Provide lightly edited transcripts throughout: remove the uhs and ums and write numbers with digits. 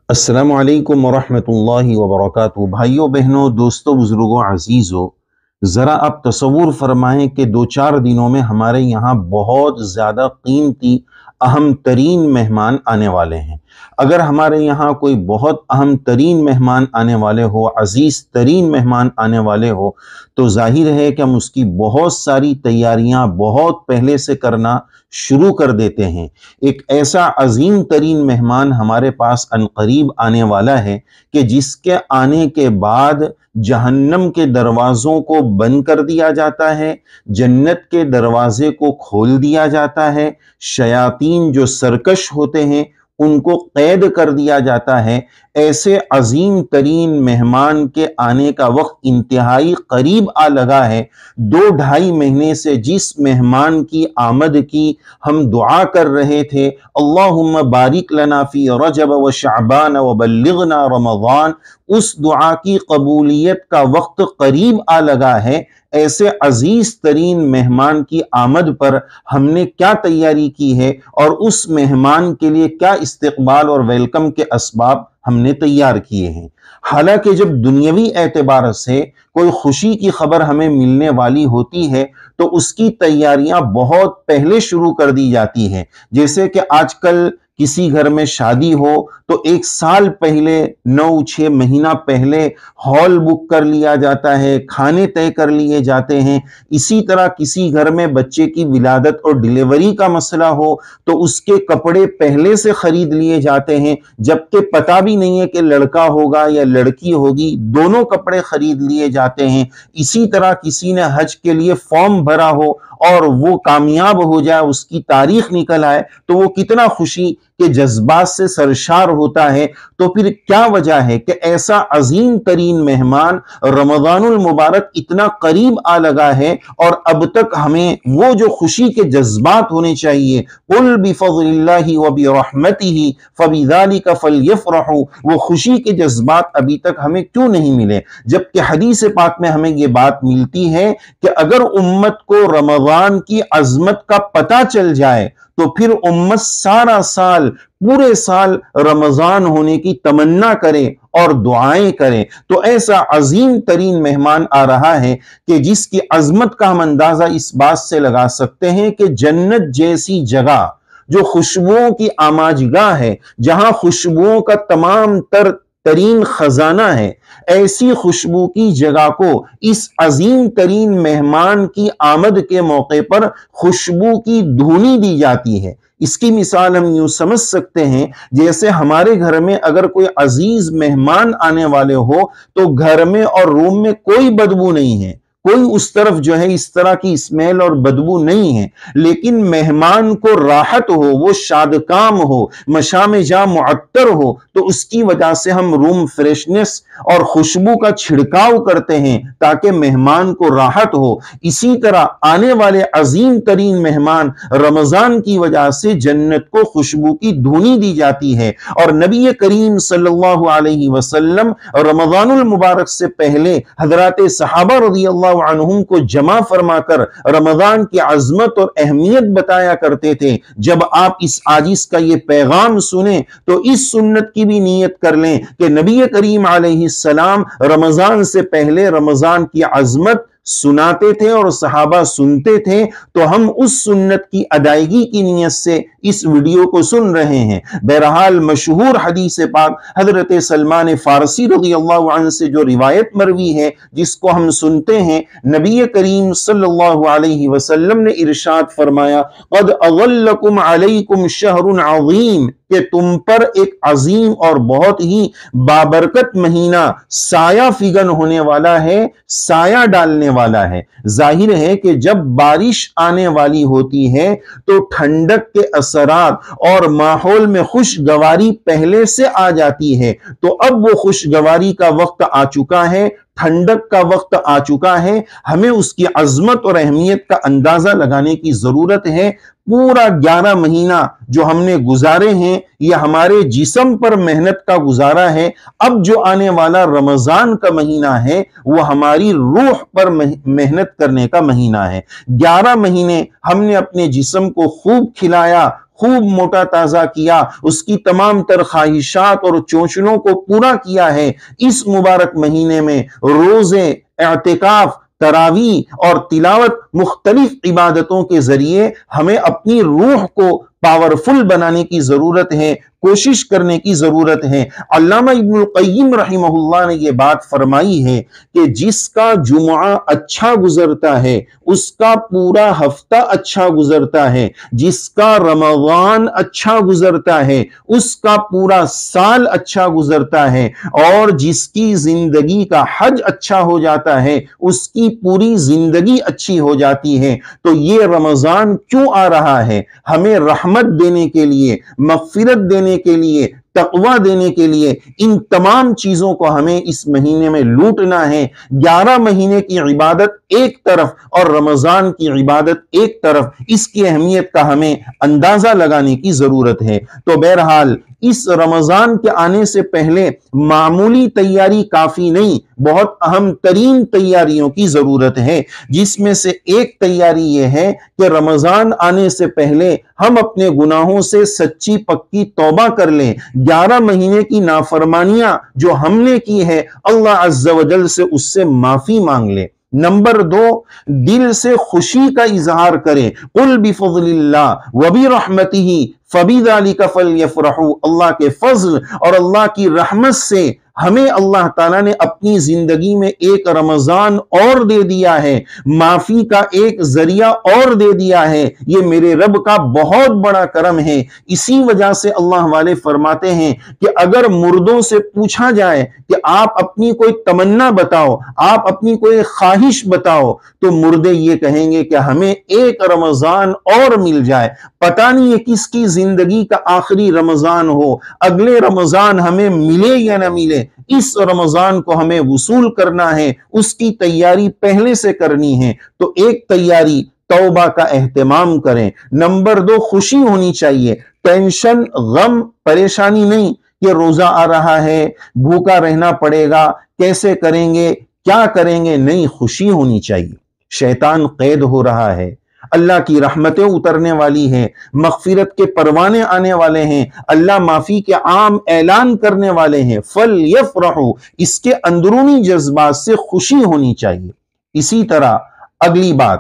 السلام علیکم ورحمۃ اللہ وبرکاتہ۔ بھائیوں بہنوں، دوستوں، بزرگوں، عزیزوں، ذرا آپ تصور فرمائیں کہ دو چار دنوں میں ہمارے یہاں بہت زیادہ قیمتی اہم ترین مہمان آنے والے ہیں۔ اگر ہمارے یہاں کوئی بہت اہم ترین مہمان آنے والے ہو، عزیز ترین مہمان آنے والے ہو، تو ظاہر ہے کہ ہم اس کی بہت ساری تیاریاں بہت پہلے سے کرنا شروع کر دیتے ہیں۔ ایک ایسا عظیم ترین مہمان ہمارے پاس عنقریب آنے والا ہے کہ جس کے آنے کے بعد جہنم کے دروازوں کو بند کر دیا جاتا ہے، جنت کے دروازے کو کھول دیا جاتا ہے، شیاطین جو سرکش ہوتے ہیں ان کو قید کر دیا جاتا ہے۔ ایسے عظیم ترین مہمان کے آنے کا وقت انتہائی قریب آ لگا ہے۔ 2-2.5 مہینے سے جس مہمان کی آمد کی ہم دعا کر رہے تھے، اللہم بارک لنا فی رجب و شعبان و بلغنا رمضان، اس دعا کی قبولیت کا وقت قریب آ لگا ہے۔ ایسے عزیز ترین مہمان کی آمد پر ہم نے کیا تیاری کی ہے اور اس مہمان کے لیے کیا استقبال اور ویلکم کے اسباب ہم نے تیار کیے ہیں۔ حالانکہ جب دنیاوی اعتبار سے کوئی خوشی کی خبر ہمیں ملنے والی ہوتی ہے تو اس کی تیاریاں بہت پہلے شروع کر دی جاتی ہیں۔ جیسے کہ آج کل کسی گھر میں شادی ہو تو 1 سال پہلے، 9-6 مہینہ پہلے ہال بک کر لیا جاتا ہے، کھانے طے کر لیے جاتے ہیں۔ اسی طرح کسی گھر میں بچے کی ولادت اور ڈیلیوری کا مسئلہ ہو تو اس کے کپڑے پہلے سے خرید لیے جاتے ہیں، جبکہ پتہ بھی نہیں ہے کہ لڑکا ہوگا یا لڑکی ہوگی، دونوں کپڑے خرید لیے جاتے ہیں۔ اسی طرح کسی نے حج کے لیے فارم بھرا ہو اور وہ کامیاب ہو جائے، اس کی تاریخ نکل آئے تو وہ کتنا خوشی کے جذبات سے سرشار ہوتا ہے۔ تو پھر کیا وجہ ہے کہ ایسا عظیم ترین مہمان رمضان المبارک اتنا قریب آ لگا ہے اور اب تک ہمیں وہ جو خوشی کے جذبات ہونے چاہیے، قل بفضل اللہ وبرحمتہ فبذلک فلیفرحوا، وہ خوشی کے جذبات ابھی تک ہمیں کیوں نہیں ملے؟ جبکہ حدیث پاک میں ہمیں یہ بات ملتی ہے کہ اگر امت کو رمضان کی عظمت کا پتہ چل جائے تو پھر امت سارا سال، پورے سال رمضان ہونے کی تمنا کرے اور دعائیں کریں۔ تو ایسا عظیم ترین مہمان آ رہا ہے کہ جس کی عظمت کا ہم اندازہ اس بات سے لگا سکتے ہیں کہ جنت جیسی جگہ جو خوشبوؤں کی آماجگاہ ہے، جہاں خوشبوؤں کا تمام ترین خزانہ ہے، ایسی خوشبو کی جگہ کو اس عظیم ترین مہمان کی آمد کے موقع پر خوشبو کی دھونی دی جاتی ہے۔ اس کی مثال ہم یوں سمجھ سکتے ہیں جیسے ہمارے گھر میں اگر کوئی عزیز مہمان آنے والے ہو تو گھر میں اور روم میں کوئی بدبو نہیں ہے، کوئی اس طرف جو ہے اس طرح کی اسمیل اور بدبو نہیں ہے، لیکن مہمان کو راحت ہو، وہ شادکام ہو، مشام جاں معطر ہو، تو اس کی وجہ سے ہم روم فریشنس اور خوشبو کا چھڑکاؤ کرتے ہیں تاکہ مہمان کو راحت ہو۔ اسی طرح آنے والے عظیم ترین مہمان رمضان کی وجہ سے جنت کو خوشبو کی دھونی دی جاتی ہے۔ اور نبی کریم صلی اللہ علیہ وسلم رمضان المبارک سے پہلے حضرات صحابہ رضی اللہ عنہم کو جمع فرما کر رمضان کی عظمت اور اہمیت بتایا کرتے تھے۔ جب آپ اس عاجز کا یہ پیغام سنیں تو اس سنت کی بھی نیت کر لیں کہ نبی کریم علیہ السلام رمضان سے پہلے رمضان کی عظمت سناتے تھے اور صحابہ سنتے تھے، تو ہم اس سنت کی ادائیگی کی نیت سے اس ویڈیو کو سن رہے ہیں۔ بہرحال مشہور حدیث پاک حضرت سلمان فارسی رضی اللہ عنہ سے جو روایت مروی ہے، جس کو ہم سنتے ہیں، نبی کریم صلی اللہ علیہ وسلم نے ارشاد فرمایا، قد اظلکم علیکم شہر عظیم، کہ تم پر ایک عظیم اور بہت ہی بابرکت مہینہ سایہ فگن ہونے والا ہے، سایہ ڈالنے والا ہے۔ ظاہر ہے کہ جب بارش آنے والی ہوتی ہے تو ٹھنڈک کے اثرات اور ماحول میں خوشگواری پہلے سے آ جاتی ہے، تو اب وہ خوشگواری کا وقت آ چکا ہے، ٹھنڈک کا وقت آ چکا ہے۔ ہمیں اس کی عظمت اور اہمیت کا اندازہ لگانے کی ضرورت ہے۔ پورا 11 مہینہ جو ہم نے گزارے ہیں یہ ہمارے جسم پر محنت کا گزارا ہے، اب جو آنے والا رمضان کا مہینہ ہے وہ ہماری روح پر محنت کرنے کا مہینہ ہے۔ 11 مہینے ہم نے اپنے جسم کو خوب کھلایا، خوب موٹا تازہ کیا، اس کی تمام تر خواہشات اور چوچلوں کو پورا کیا ہے۔ اس مبارک مہینے میں روزے، اعتکاف، تراویح اور تلاوت، مختلف عبادتوں کے ذریعے ہمیں اپنی روح کو پاورفل بنانے کی ضرورت ہے، کوشش کرنے کی ضرورت ہے۔ علامہ ابن القیم رحمہ اللہ نے یہ بات فرمائی ہے کہ جس کا جمعہ اچھا گزرتا ہے اس کا پورا ہفتہ اچھا گزرتا ہے، جس کا رمضان اچھا گزرتا ہے اس کا پورا سال اچھا گزرتا ہے، اور جس کی زندگی کا حج اچھا ہو جاتا ہے اس کی پوری زندگی اچھی ہو جاتی ہے۔ تو یہ رمضان کیوں آ رہا ہے؟ ہمیں رحمت دینے کے لیے، مغفرت دینے کے لیے، تقوی دینے کے لیے۔ ان تمام چیزوں کو ہمیں اس مہینے میں لوٹنا ہے۔ 11 مہینے کی عبادت ایک طرف اور رمضان کی عبادت ایک طرف، اس کی اہمیت کا ہمیں اندازہ لگانے کی ضرورت ہے۔ تو بہرحال اس رمضان کے آنے سے پہلے معمولی تیاری کافی نہیں، بہت اہم ترین تیاریوں کی ضرورت ہے، جس میں سے ایک تیاری یہ ہے کہ رمضان آنے سے پہلے ہم اپنے گناہوں سے سچی پکی توبہ کر لیں، 11 مہینے کی نافرمانیاں جو ہم نے کی ہے اللہ عز و جل سے اس سے معافی مانگ لیں۔ نمبر 2، دل سے خوشی کا اظہار کریں۔ قل بفضل اللہ وبرحمتہ فبذلک فلیفرحوا، اللہ کے فضل اور اللہ کی رحمت سے ہمیں اللہ تعالیٰ نے اپنی زندگی میں ایک رمضان اور دے دیا ہے، معافی کا ایک ذریعہ اور دے دیا ہے۔ یہ میرے رب کا بہت بڑا کرم ہے۔ اسی وجہ سے اللہ والے فرماتے ہیں کہ اگر مردوں سے پوچھا جائے کہ آپ اپنی کوئی تمنا بتاؤ، آپ اپنی کوئی خواہش بتاؤ، تو مردے یہ کہیں گے کہ ہمیں ایک رمضان اور مل جائے۔ پتہ نہیں ہے کس کی زندگی کا آخری رمضان ہو، اگلے رمضان ہمیں ملے یا نہ ملے، اس رمضان کو ہمیں وصول کرنا ہے، اس کی تیاری پہلے سے کرنی ہے۔ تو ایک تیاری توبہ کا اہتمام کریں۔ نمبر 2، خوشی ہونی چاہیے، ٹینشن، غم، پریشانی نہیں کہ روزہ آ رہا ہے، بھوکا رہنا پڑے گا، کیسے کریں گے، کیا کریں گے، نہیں، خوشی ہونی چاہیے۔ شیطان قید ہو رہا ہے، اللہ کی رحمتیں اترنے والی ہیں، مغفرت کے پروانے آنے والے ہیں، اللہ معافی کے عام اعلان کرنے والے ہیں۔ فَلْيَفْرَحُوا، اس کے اندرونی جذبات سے خوشی ہونی چاہیے۔ اسی طرح اگلی بات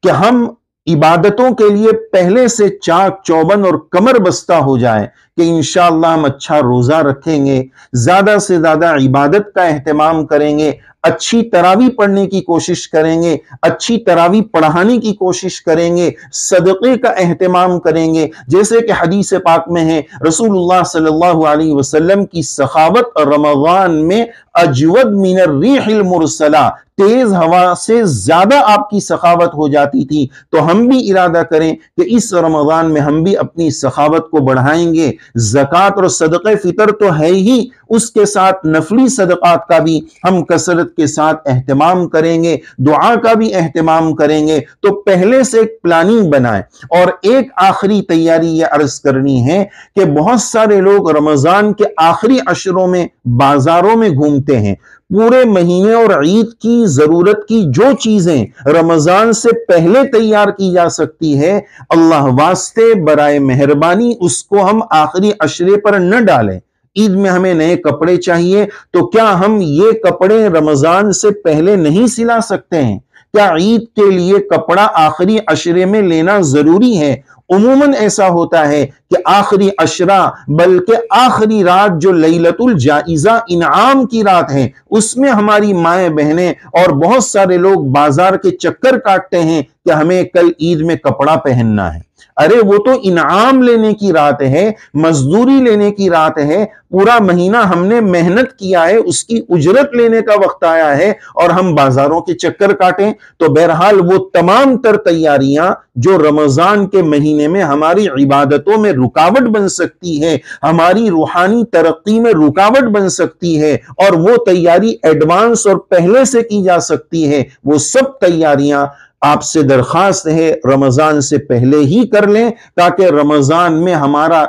کہ ہم عبادتوں کے لیے پہلے سے چاک چوبند اور کمر بستہ ہو جائیں کہ انشاءاللہ ہم اچھا روزہ رکھیں گے، زیادہ سے زیادہ عبادت کا اہتمام کریں گے، اچھی تراویح پڑھنے کی کوشش کریں گے، اچھی تراویح پڑھانے کی کوشش کریں گے، صدقے کا اہتمام کریں گے۔ جیسے کہ حدیث پاک میں ہے، رسول اللہ صلی اللہ علیہ وسلم کی سخاوت رمضان میں اجود من الریح المرسلہ، تیز ہوا سے زیادہ آپ کی سخاوت ہو جاتی تھی۔ تو ہم بھی ارادہ کریں کہ اس رمضان میں ہم بھی اپنی سخاوت کو بڑھائیں گے۔ زکوٰۃ اور صدقہ فطر تو ہے ہی، اس کے ساتھ نفلی صدقات کا بھی ہم کثرت کے ساتھ اہتمام کریں گے، دعا کا بھی اہتمام کریں گے۔ تو پہلے سے ایک پلاننگ بنائیں۔ اور ایک آخری تیاری یہ عرض کرنی ہے کہ بہت سارے لوگ رمضان کے آخری عشروں میں بازاروں میں گھومتے ہیں، پورے مہینے اور عید کی ضرورت کی جو چیزیں رمضان سے پہلے تیار کی جا سکتی ہے، اللہ واسطے برائے مہربانی اس کو ہم آخری عشرے پر نہ ڈالیں۔ عید میں ہمیں نئے کپڑے چاہیے، تو کیا ہم یہ کپڑے رمضان سے پہلے نہیں سلا سکتے ہیں؟ کیا عید کے لیے کپڑا آخری عشرے میں لینا ضروری ہے؟ عموماً ایسا ہوتا ہے کہ آخری عشرہ بلکہ آخری رات جو لیلۃ الجائزہ انعام کی رات ہے، اس میں ہماری مائیں بہنیں اور بہت سارے لوگ بازار کے چکر کاٹتے ہیں کہ ہمیں کل عید میں کپڑا پہننا ہے۔ ارے وہ تو انعام لینے کی رات ہے، مزدوری لینے کی رات ہے، پورا مہینہ ہم نے محنت کیا ہے، اس کی اجرت لینے کا وقت آیا ہے اور ہم بازاروں کے چکر کاٹیں۔ تو بہرحال وہ تمام تر تیاریاں جو رمضان کے مہینے میں ہماری عبادتوں میں رکاوٹ بن سکتی ہے، ہماری روحانی ترقی میں رکاوٹ بن سکتی ہے، اور وہ تیاری ایڈوانس اور پہلے سے کی جا سکتی ہے، وہ سب تیاریاں آپ سے درخواست ہے رمضان سے پہلے ہی کر لیں تاکہ رمضان میں ہمارا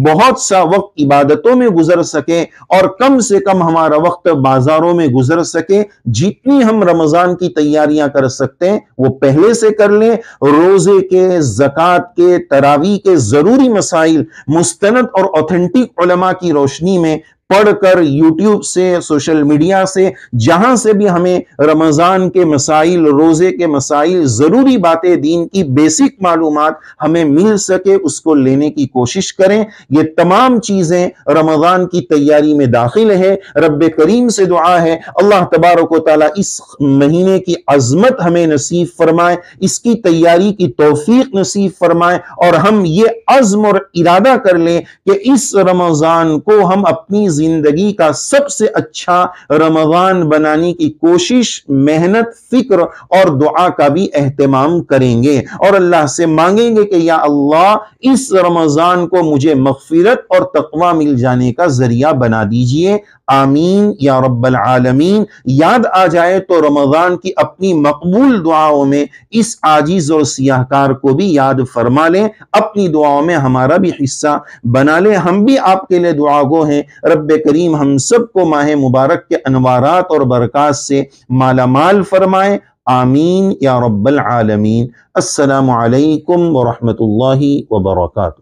بہت سا وقت عبادتوں میں گزر سکے اور کم سے کم ہمارا وقت بازاروں میں گزر سکے۔ جتنی ہم رمضان کی تیاریاں کر سکتے ہیں وہ پہلے سے کر لیں۔ روزے کے، زکوٰۃ کے، تراویح کے ضروری مسائل مستند اور اوتھینٹک علماء کی روشنی میں پڑھ کر، یوٹیوب سے، سوشل میڈیا سے، جہاں سے بھی ہمیں رمضان کے مسائل، روزے کے مسائل، ضروری باتیں، دین کی بیسک معلومات ہمیں مل سکے، اس کو لینے کی کوشش کریں۔ یہ تمام چیزیں رمضان کی تیاری میں داخل ہے۔ رب کریم سے دعا ہے اللہ تبارک و تعالیٰ اس مہینے کی عظمت ہمیں نصیب فرمائے، اس کی تیاری کی توفیق نصیب فرمائے، اور ہم یہ عزم اور ارادہ کر لیں کہ اس رمضان کو ہم اپنی زندگی کا سب سے اچھا رمضان بنانے کی کوشش، محنت، فکر اور دعا کا بھی اہتمام کریں گے، اور اللہ سے مانگیں گے کہ یا اللہ اس رمضان کو مجھے مغفرت اور تقوی مل جانے کا ذریعہ بنا دیجئے، آمین یا رب العالمین۔ یاد آ جائے تو رمضان کی اپنی مقبول دعاؤں میں اس عاجز اور سیاہکار کو بھی یاد فرما لیں، اپنی دعاؤں میں ہمارا بھی حصہ بنا لیں۔ ہم بھی آپ کے لیے دعا گو ہیں، رب کریم ہم سب کو ماہ مبارک کے انوارات اور برکات سے مالا مال فرمائے، آمین یا رب العالمین۔ السلام علیکم ورحمۃ اللہ وبرکاتہ۔